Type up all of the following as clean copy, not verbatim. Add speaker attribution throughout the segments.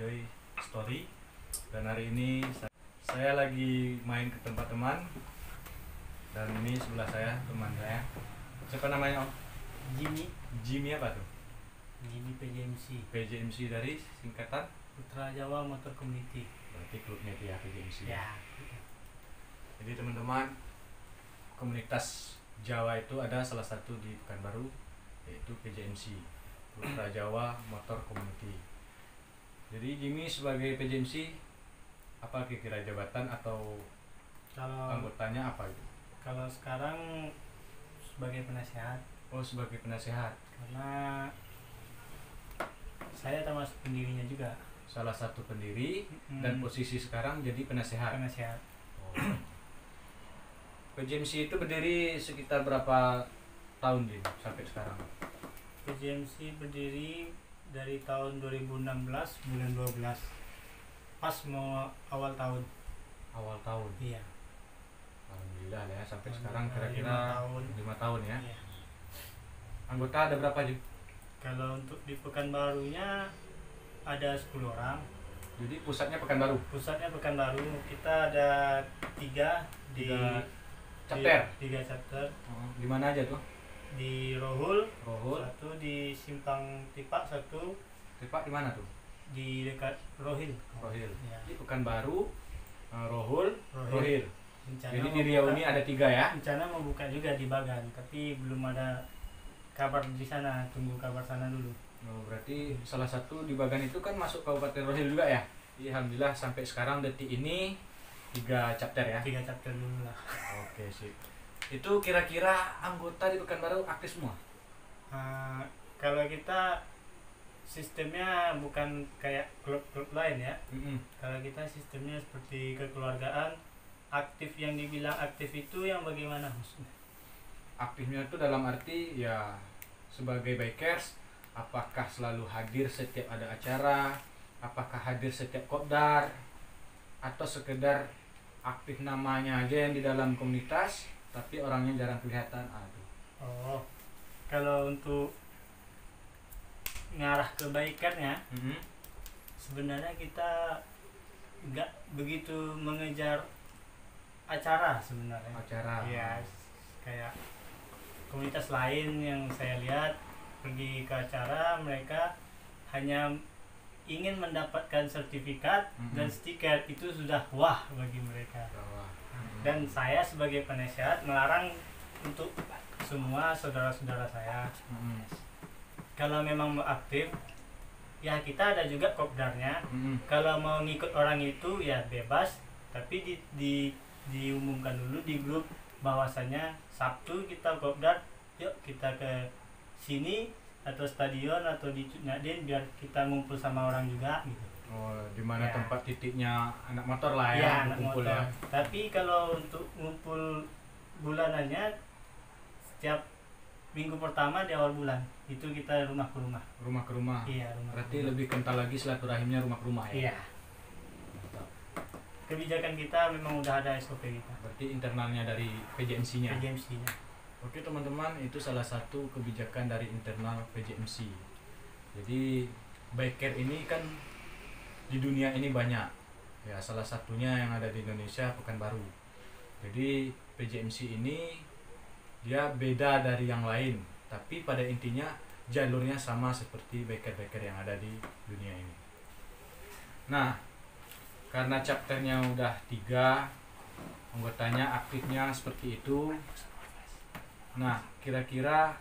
Speaker 1: Joy Story. Dan hari ini saya lagi main ke tempat teman. Dan ini sebelah saya teman saya. Siapa namanya Om?
Speaker 2: Jimmy.
Speaker 1: Jimmy apa tuh?
Speaker 2: Jimmy PJMC.
Speaker 1: PJMC dari singkatan
Speaker 2: Putra Jawa Motor Community.
Speaker 1: berarti klubnya itu ya PJMC.
Speaker 2: Ya.
Speaker 1: Jadi teman-teman, komunitas Jawa itu ada salah satu di Pekanbaru, yaitu PJMC, Putra Jawa Motor Community. Jadi Jimmy sebagai PJMC, apa kira-kira jabatan atau
Speaker 2: Kalau
Speaker 1: anggotanya apa itu?
Speaker 2: kalau sekarang sebagai penasehat,
Speaker 1: Oh, sebagai penasehat.
Speaker 2: karena saya termasuk pendirinya juga.
Speaker 1: Salah satu pendiri dan posisi sekarang jadi penasehat.
Speaker 2: Penasehat.
Speaker 1: Oh. PJMC itu berdiri sekitar berapa tahun Jim sampai sekarang?
Speaker 2: PJMC berdiri dari tahun 2016 bulan 12. Pas mau awal tahun.
Speaker 1: Awal tahun.
Speaker 2: Iya.
Speaker 1: Alhamdulillah ya sampai
Speaker 2: Alhamdulillah,
Speaker 1: sekarang kira-kira 5 tahun ya.
Speaker 2: Iya.
Speaker 1: Anggota ada berapa Jim?
Speaker 2: Kalau untuk di Pekanbarunya ada 10 orang.
Speaker 1: Jadi pusatnya Pekanbaru.
Speaker 2: Pusatnya Pekanbaru. Kita ada 3 di
Speaker 1: Chapter.
Speaker 2: 3 chapter.
Speaker 1: Di mana aja tuh?
Speaker 2: Di Rohul,
Speaker 1: Rohul.
Speaker 2: 1 di Simpang Tipak, 1
Speaker 1: Tepak di mana tuh?
Speaker 2: di dekat Rohil.
Speaker 1: Rohil.
Speaker 2: Ya.
Speaker 1: Jadi Pekanbaru, Rohul,
Speaker 2: Rohil.
Speaker 1: Rohil.
Speaker 2: Rencana
Speaker 1: Jadi
Speaker 2: mau
Speaker 1: di Riau
Speaker 2: buka-
Speaker 1: ini ada 3 ya?
Speaker 2: rencana mau buka juga di Bagan, tapi belum ada kabar di sana. Tunggu kabar sana dulu.
Speaker 1: Oh, berarti salah satu di Bagan itu kan masuk Kabupaten Rohil juga ya? Jadi alhamdulillah sampai sekarang detik ini 3 chapter ya?
Speaker 2: 3 chapter dulu lah.
Speaker 1: Oke sip. Itu kira-kira anggota di Pekanbaru aktif semua?
Speaker 2: Kalau kita sistemnya bukan kayak klub-klub lain ya. Kalau kita sistemnya seperti kekeluargaan. Aktif, yang dibilang aktif itu yang bagaimana maksudnya?
Speaker 1: Aktifnya itu dalam arti ya sebagai bikers, apakah selalu hadir setiap ada acara, apakah hadir setiap kopdar, atau sekedar aktif namanya aja yang di dalam komunitas tapi orangnya jarang kelihatan. Aduh.
Speaker 2: Oh, kalau untuk ngarah kebaikannya, sebenarnya kita nggak begitu mengejar acara sebenarnya.
Speaker 1: Acara.
Speaker 2: Iya, kayak komunitas lain yang saya lihat pergi ke acara, mereka hanya ingin mendapatkan sertifikat dan stiker, itu sudah wah bagi mereka. Dan saya sebagai penasehat melarang untuk semua saudara-saudara saya. Kalau memang mau aktif, ya kita ada juga kopdarnya. Kalau mau ngikut orang itu ya bebas, tapi diumumkan dulu di grup bahwasanya Sabtu kita kopdar, yuk kita ke sini atau stadion atau di Cutnyadin biar kita ngumpul sama orang juga gitu.
Speaker 1: Oh, di mana
Speaker 2: Ya.
Speaker 1: tempat titiknya anak motor lah
Speaker 2: Ya,
Speaker 1: ya,
Speaker 2: anak
Speaker 1: kumpul
Speaker 2: motor.
Speaker 1: ya.
Speaker 2: Tapi kalau untuk ngumpul bulanannya setiap minggu pertama di awal bulan itu kita rumah ke rumah.
Speaker 1: Rumah ke rumah.
Speaker 2: Iya, rumah.
Speaker 1: Berarti
Speaker 2: ke rumah.
Speaker 1: lebih kental lagi silaturahimnya rumah ke rumah ya.
Speaker 2: Iya. Kebijakan kita memang udah ada SOP kita.
Speaker 1: Berarti internalnya dari PJMC-nya.
Speaker 2: PJMC-nya.
Speaker 1: Oke teman-teman, itu salah satu kebijakan dari internal PJMC. Jadi biker ini kan di dunia ini banyak. Ya, salah satunya yang ada di Indonesia Pekanbaru. Jadi PJMC ini dia beda dari yang lain, tapi pada intinya jalurnya sama seperti biker-biker yang ada di dunia ini. Nah, karena chapternya udah 3, anggotanya aktifnya seperti itu. Nah, kira-kira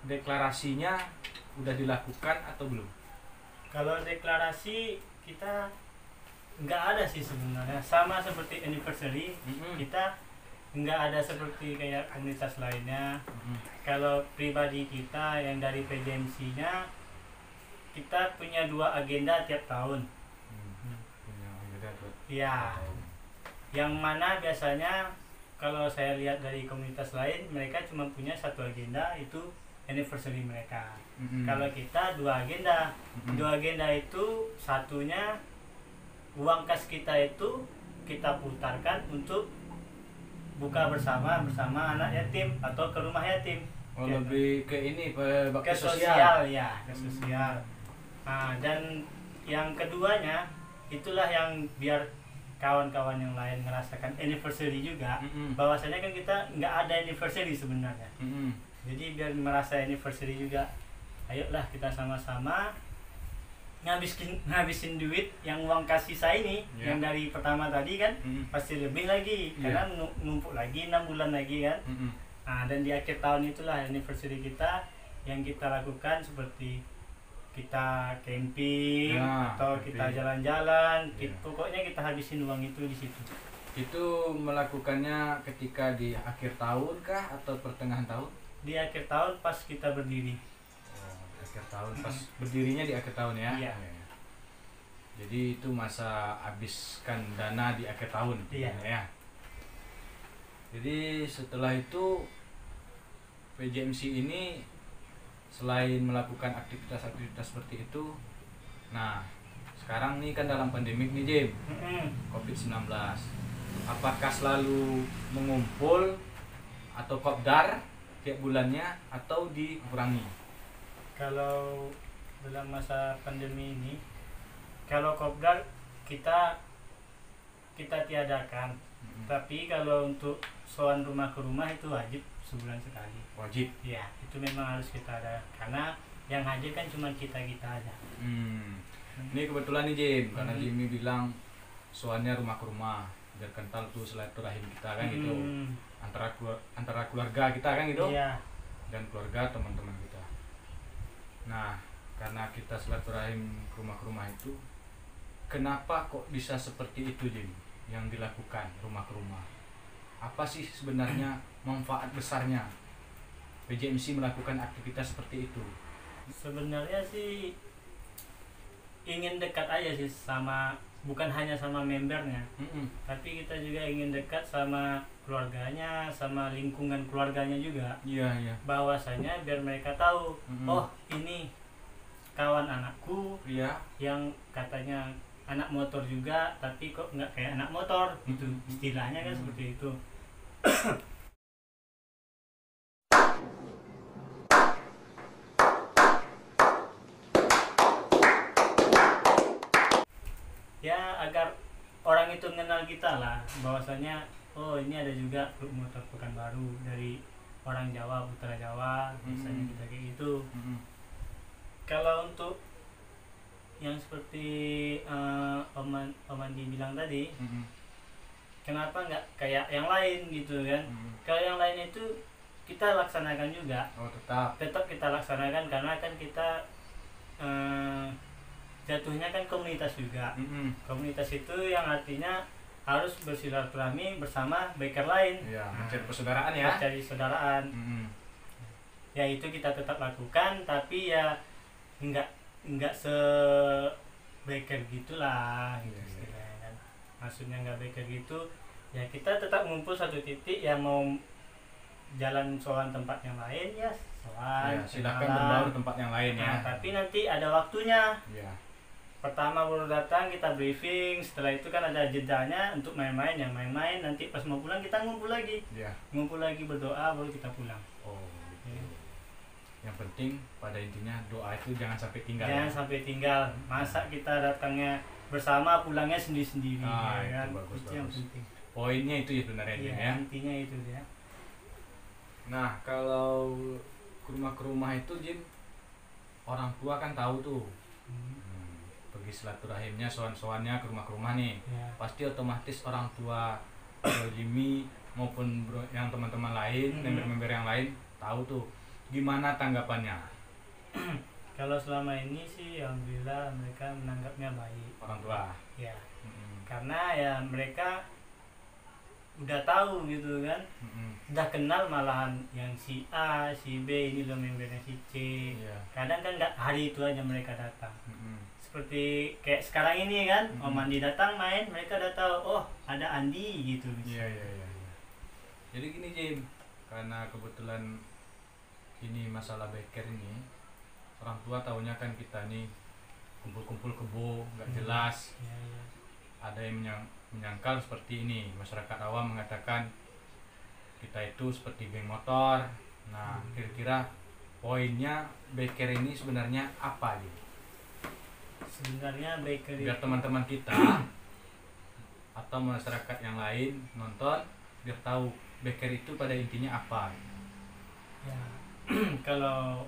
Speaker 1: deklarasinya udah dilakukan atau belum?
Speaker 2: Kalau deklarasi kita nggak ada sih sebenarnya, sama seperti anniversary. Kita nggak ada seperti kayak komunitas lainnya. Kalau pribadi kita yang dari PJMC-nya, kita punya 2 agenda tiap tahun. Ya, yang mana biasanya kalau saya lihat dari komunitas lain, mereka cuma punya 1 agenda, itu anniversary mereka. Kalau kita 2 agenda. 2 agenda itu, satunya uang kas kita itu kita putarkan untuk buka bersama anak yatim atau ke rumah yatim.
Speaker 1: Oh, lebih ke ini, bakti
Speaker 2: Ke
Speaker 1: sosial.
Speaker 2: sosial ya, ke sosial. Nah, dan yang keduanya itulah yang biar kawan-kawan yang lain merasakan anniversary juga. Bahwasanya kan kita nggak ada anniversary sebenarnya. Jadi biar merasa anniversary juga, ayolah kita sama-sama ngabisin duit yang uang kasih saya ini, yang dari pertama tadi kan pasti lebih lagi karena numpuk lagi 6 bulan lagi kan. Nah, dan di akhir tahun itulah anniversary kita yang kita lakukan seperti kita camping atau
Speaker 1: camping.
Speaker 2: kita jalan-jalan, pokoknya kita habisin uang itu di situ.
Speaker 1: Itu melakukannya ketika di akhir tahun kah atau pertengahan tahun?
Speaker 2: Di akhir tahun pas kita berdiri.
Speaker 1: Akhir tahun pas berdirinya di akhir tahun ya.
Speaker 2: Iya.
Speaker 1: Jadi itu masa habiskan dana di akhir tahun.
Speaker 2: Iya.
Speaker 1: Ya. Jadi setelah itu PJMC ini selain melakukan aktivitas-aktivitas seperti itu, nah sekarang nih kan dalam pandemik nih Jim, COVID-19, apakah selalu mengumpul atau kopdar tiap bulannya atau dikurangi?
Speaker 2: Kalau dalam masa pandemi ini, kalau kopdar kita tiadakan, tapi kalau untuk soal rumah ke rumah itu wajib sebulan sekali.
Speaker 1: Wajib?
Speaker 2: Ya, itu memang harus kita ada karena yang hadir kan cuma kita aja.
Speaker 1: Ini kebetulan nih Jim, karena Jimmy bilang soalnya rumah ke rumah biar kental tuh silaturahim kita kan gitu, antara keluarga kita kan gitu, dan keluarga teman-teman kita. Nah, karena kita silaturahim ke rumah itu, kenapa kok bisa seperti itu Jim yang dilakukan rumah ke rumah? Apa sih sebenarnya manfaat besarnya PJMC melakukan aktivitas seperti itu?
Speaker 2: Sebenarnya sih ingin dekat aja sih sama, bukan hanya sama membernya, tapi kita juga ingin dekat sama keluarganya, sama lingkungan keluarganya juga.
Speaker 1: Iya.
Speaker 2: Bahwasanya biar mereka tahu, oh ini kawan anakku yang katanya anak motor juga, tapi kok nggak kayak anak motor gitu, istilahnya kan seperti itu. Ya agar orang itu mengenal kita lah, bahwasanya oh ini ada juga klub motor Pekanbaru dari orang Jawa, Putra Jawa, misalnya kita kayak gitu. Kalau untuk yang seperti Om Andi bilang tadi, kenapa nggak kayak yang lain gitu kan? Kalau yang lain itu kita laksanakan juga.
Speaker 1: Oh, tetap
Speaker 2: kita laksanakan karena kan kita jatuhnya kan komunitas juga. Komunitas itu yang artinya harus bersilaturahmi bersama biker lain.
Speaker 1: Ya, mencari persaudaraan ya.
Speaker 2: Mencari saudaraan. Ya itu kita tetap lakukan, tapi ya nggak se-biker gitulah gitu istilahnya kan. Maksudnya nggak biker gitu, ya kita tetap ngumpul satu titik, yang mau jalan soal tempat yang lain ya soal.
Speaker 1: Ya, silakan berbaur tempat yang lain ya.
Speaker 2: Tapi nanti ada waktunya.
Speaker 1: Ya.
Speaker 2: Pertama baru datang kita briefing, setelah itu kan ada jedanya untuk main-main, yang main-main nanti pas mau pulang kita ngumpul lagi. Ngumpul lagi berdoa baru kita pulang.
Speaker 1: Yang penting pada intinya doa itu jangan sampai tinggal.
Speaker 2: Jangan sampai tinggal. Masa kita datangnya bersama, pulangnya sendiri-sendiri.
Speaker 1: Ya kan?
Speaker 2: Itu yang penting.
Speaker 1: Poinnya itu ya sebenarnya ya.
Speaker 2: Intinya itu ya.
Speaker 1: Nah, kalau ke rumah itu Jim, orang tua kan tahu tuh. Pergi silaturahimnya, soan-soannya ke rumah nih. Pasti otomatis orang tua Jimmy maupun yang teman-teman lain, member-member yang lain tahu tuh. Gimana tanggapannya?
Speaker 2: Kalau selama ini sih alhamdulillah mereka menanggapnya baik.
Speaker 1: Orang tua?
Speaker 2: Ya. Karena ya mereka udah tahu gitu kan. Udah kenal malahan yang si A, si B, ini loh membernya si C. Kadang kan nggak hari itu aja mereka datang. Seperti kayak sekarang ini kan, Om Andi datang main, mereka udah tahu, oh ada Andi gitu.
Speaker 1: Iya. Jadi gini Jim, karena kebetulan ini masalah biker ini, orang tua taunya kan kita nih kumpul-kumpul kebo nggak jelas. Ada yang menyangkal seperti ini, masyarakat awam mengatakan kita itu seperti geng motor. Nah, kira-kira poinnya biker ini sebenarnya apa gitu?
Speaker 2: sebenarnya bakery
Speaker 1: biar teman-teman kita atau masyarakat yang lain nonton biar tahu bakery itu pada intinya apa.
Speaker 2: ya. Kalau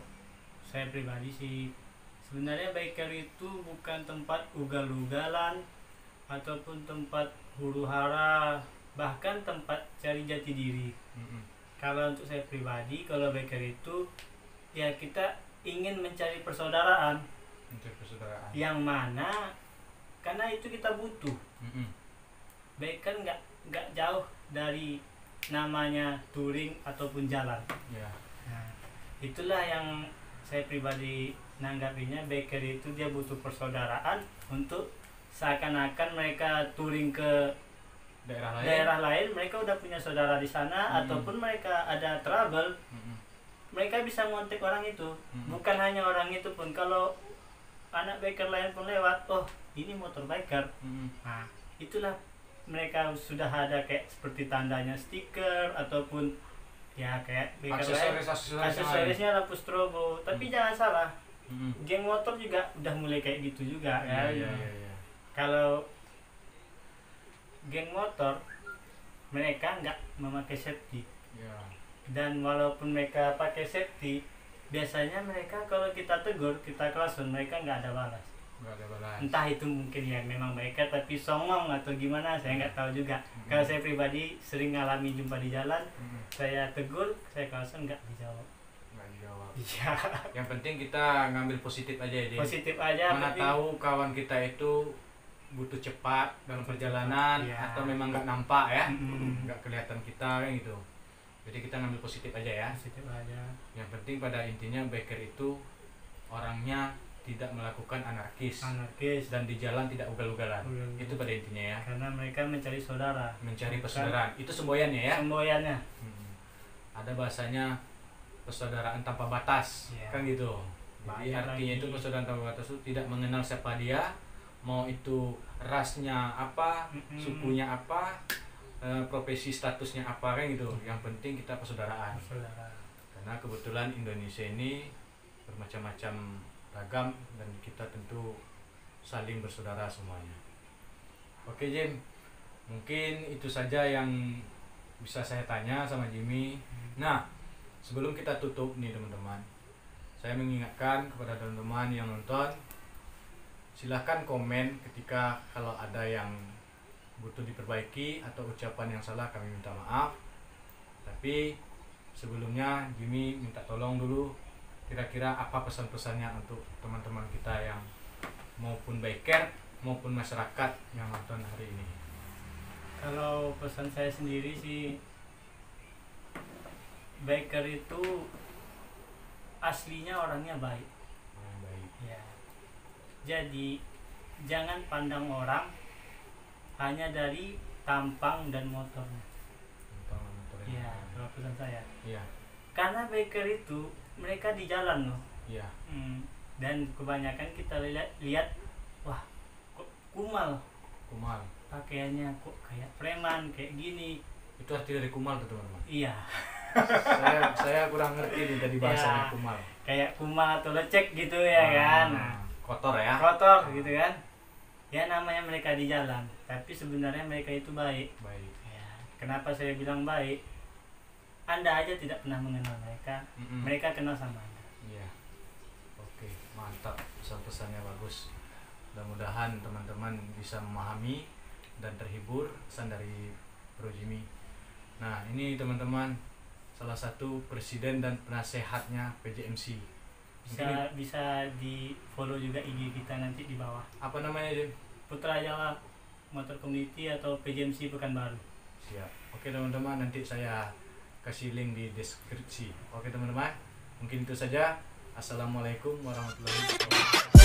Speaker 2: saya pribadi sih sebenarnya bakery itu bukan tempat ugal-ugalan ataupun tempat huru-hara, bahkan tempat cari jati diri. Kalau untuk saya pribadi, kalau bakery itu ya kita ingin mencari persaudaraan,
Speaker 1: Untuk persaudaraan.
Speaker 2: yang mana karena itu kita butuh. Baker nggak jauh dari namanya touring ataupun jalan.
Speaker 1: Ya.
Speaker 2: Nah, itulah yang saya pribadi nanggapinya, bakery itu dia butuh persaudaraan untuk seakan-akan mereka touring ke daerah lain, mereka udah punya saudara di sana, ataupun mereka ada trouble, mereka bisa ngontek orang itu. Bukan hanya orang itu pun, kalau anak biker lain pun lewat, oh ini motor biker. Nah, itulah mereka sudah ada kayak seperti tandanya stiker ataupun ya kayak biker lain, aksesorisnya lampu strobo. Tapi jangan salah, geng motor juga udah mulai kayak gitu juga kan.
Speaker 1: Ya.
Speaker 2: Kalau geng motor mereka nggak memakai safety, dan walaupun mereka pakai safety, biasanya mereka kalau kita tegur, kita klason, mereka nggak ada balas. Entah itu mungkin ya memang biker tapi songong atau gimana, saya nggak tahu juga. Kalau saya pribadi sering ngalami jumpa di jalan, saya tegur, saya klason, nggak dijawab. Iya.
Speaker 1: Yang penting kita ngambil positif aja ya.
Speaker 2: Positif aja.
Speaker 1: Mana tahu kawan kita itu butuh cepat dalam perjalanan, atau memang nggak nampak ya, nggak kelihatan kita kan gitu. Jadi kita ngambil positif aja ya.
Speaker 2: Positif aja.
Speaker 1: Yang penting pada intinya biker itu orangnya tidak melakukan anarkis dan di jalan tidak ugal-ugalan. Itu pada intinya ya.
Speaker 2: Karena mereka mencari saudara,
Speaker 1: mencari persaudaraan. Itu semboyannya ya.
Speaker 2: Semboyannya.
Speaker 1: Ada bahasanya persaudaraan tanpa batas, kan gitu. Jadi artinya itu persaudaraan tanpa batas itu tidak mengenal siapa dia, mau itu rasnya apa, sukunya apa, profesi statusnya apa, kan gitu. Yang penting kita persaudaraan. Karena kebetulan Indonesia ini bermacam-macam ragam dan kita tentu saling bersaudara semuanya. Oke Jim, mungkin itu saja yang bisa saya tanya sama Jimmy. Nah, sebelum kita tutup nih teman-teman, saya mengingatkan kepada teman-teman yang nonton, silahkan komen ketika kalau ada yang butuh diperbaiki atau ucapan yang salah, kami minta maaf. Tapi sebelumnya Jimmy minta tolong dulu, kira-kira apa pesan-pesannya untuk teman-teman kita yang maupun biker maupun masyarakat yang nonton hari ini.
Speaker 2: Kalau pesan saya sendiri sih, biker itu aslinya orangnya baik. Ya. Jadi jangan pandang orang hanya dari tampang dan motornya. Iya, kalau pesan saya.
Speaker 1: Iya.
Speaker 2: Karena biker itu mereka di jalan loh.
Speaker 1: Iya.
Speaker 2: Dan kebanyakan kita lihat, wah, kok kumal. Pakaiannya kok kayak preman, kayak gini.
Speaker 1: Itu arti dari kumal tuh teman-teman.
Speaker 2: Iya.
Speaker 1: saya kurang ngerti nih tadi bahasanya kumal.
Speaker 2: Kayak kumal atau lecek gitu ya kan.
Speaker 1: Kotor ya.
Speaker 2: Kotor gitu kan. Ya namanya mereka di jalan, tapi sebenarnya mereka itu baik. Ya, kenapa saya bilang baik? Anda aja tidak pernah mengenal mereka, mereka kenal sama Anda.
Speaker 1: Iya. Oke, mantap, pesan-pesannya bagus. Mudah-mudahan teman-teman bisa memahami dan terhibur pesan dari Bro Jimmy. Nah, ini teman-teman salah satu presiden dan penasehatnya PJMC.
Speaker 2: Bisa di follow juga IG kita nanti di bawah.
Speaker 1: Apa namanya Jim?
Speaker 2: Putra Jawa Motor Community atau PJMC Pekanbaru.
Speaker 1: Siap. Oke teman-teman, nanti saya kasih link di deskripsi. Oke teman-teman, mungkin itu saja. Assalamualaikum warahmatullahi wabarakatuh.